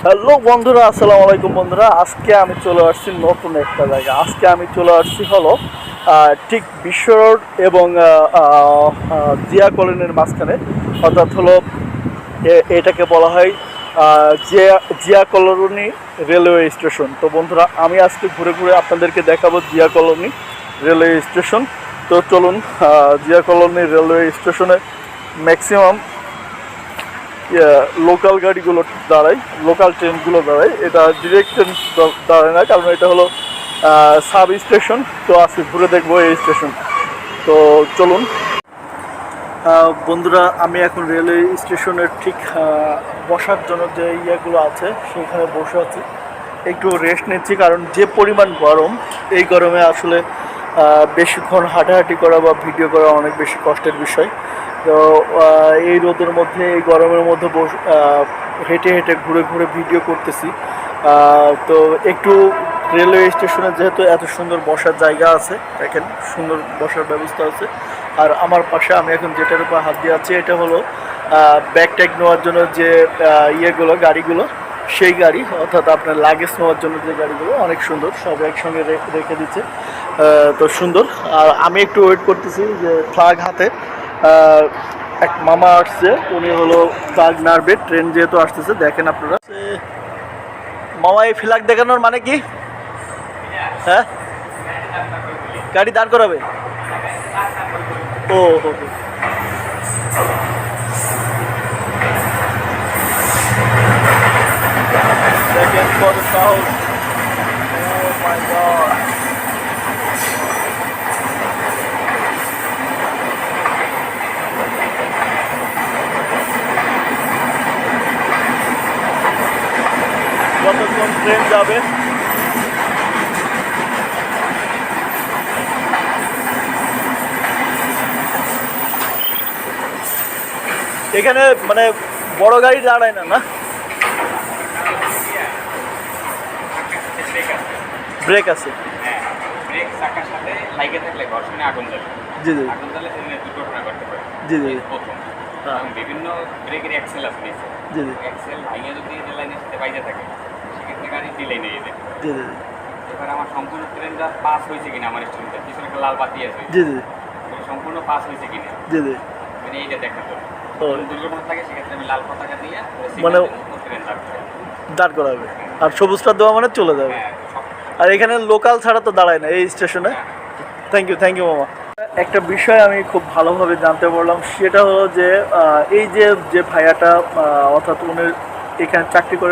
Hello বন্ধুরা, আসসালামু আলাইকুম বন্ধুরা। আজকে আমি চলে আসছি নতুন একটা জায়গা। আজকে আমি চলে আসছি হলো ঠিক বিশ্ব রোড এবং জিয়া কলোনির মাঝখানে, অর্থাৎ হলো এটাকে বলা হয় জিয়া কলোনি রেলওয়ে স্টেশন। তো বন্ধুরা, আমি আজকে ঘুরে ঘুরে আপনাদেরকে দেখাবো জিয়া কলোনি রেলওয়ে স্টেশন। তো চলুন, জিয়া কলোনি রেলওয়ে স্টেশনে ম্যাক্সিমাম লোকাল গাড়িগুলো দাঁড়ায়, লোকাল ট্রেনগুলো দাঁড়ায়। এটা ডিরেক্ট ট্রেন দাঁড়ায় না, কারণ এটা হলো সাব স্টেশন। তো আজকে ঘুরে দেখবো এই স্টেশন। তো চলুন বন্ধুরা, আমি এখন রেলওয়ে স্টেশনের ঠিক বসার জন্য যে ইয়েগুলো আছে সেখানে বসে আছি, একটু রেস্ট নিচ্ছি। কারণ যে পরিমাণ গরম, এই গরমে আসলে বেশিক্ষণ হাঁটাহাঁটি করা বা ভিডিও করা অনেক বেশি কষ্টের বিষয়। তো এই রোদের মধ্যে, এই গরমের মধ্যে হেঁটে হেঁটে ঘুরে ঘুরে ভিডিও করতেছি। তো একটু রেলওয়ে স্টেশনে যেহেতু এত সুন্দর বসার জায়গা আছে, দেখেন সুন্দর বসার ব্যবস্থা আছে। আর আমার পাশে আমি এখন যেটার উপর হাত দিয়ে আছি, এটা হলো ব্যাগ ট্যাগ নেওয়ার জন্য যে ইয়েগুলো, গাড়িগুলো, সেই গাড়ি, অর্থাৎ আপনার লাগেজ নেওয়ার জন্য যে গাড়িগুলো, অনেক সুন্দর, সব একসঙ্গে রেখে দিচ্ছে। তো সুন্দর। আর আমি একটু ওয়েট করতেছি যে ফ্ল্যাগ হাতে এক মামা আসছে, উনি হলো ফ্ল্যাগ নাড়বে, ট্রেন যেহেতু আসতেছে। দেখেন আপনারা মামা, এই ফ্ল্যাগ দেখানোর মানে কি? হ্যাঁ, গাড়ি দাঁড় করাবে। ও হো হো। দেখেন কত সাহস! ও মাই গড! যতক্ষণ ট্রেন যাবে এখানে, মানে বড় গাড়ি দাঁড়ায় না, না? ব্রেক আছে। হ্যাঁ, ব্রেক চাকার সাথে লাইগে থাকলে ঘর্ষণে আগুন জ্বলে। জি জি আগুন জ্বলে ট্রেনে দুর্ঘটনা ঘটতে পারে। জি জি প্রথম। হ্যাঁ। এবং বিভিন্ন ব্রেকের অ্যাক্সেল আছে নিচে। জি জি অ্যাক্সেল ভাঙে যদি রেললাইনের সাথে বাইজে থাকে, সেক্ষেত্রে গাড়ি ডিলে নিয়ে যায়। জি জি এবার আমার সম্পূর্ণ ট্রেনটা পাস হয়েছে কিনা, আমার স্টেশনটা পিছনে একটা লাল বাতি আছে, জি জি ওটা সম্পূর্ণ পাস হয়েছে কিনা, জি জি মানে এইটা দেখার জন্য। ও, যদি দুর্ঘটনা থাকে সেক্ষেত্রে আমি লাল পতাকা দিয়ে মানে ট্রেন দাঁড় করাই। দাঁড় করাবে। আর সবুজটা দেওয়া মানে চলে যাবে। হ্যাঁ, সব। আর এখানে লোকাল ছাড়া তো দাঁড়ায় না এই স্টেশনে। থ্যাংক ইউ মামা। একটা বিষয় আমি খুব ভালোভাবে জানতে পারলাম, সেটা হলো যে এই যে ভাইয়াটা, অর্থাৎ উনি এখানে চাকরি করে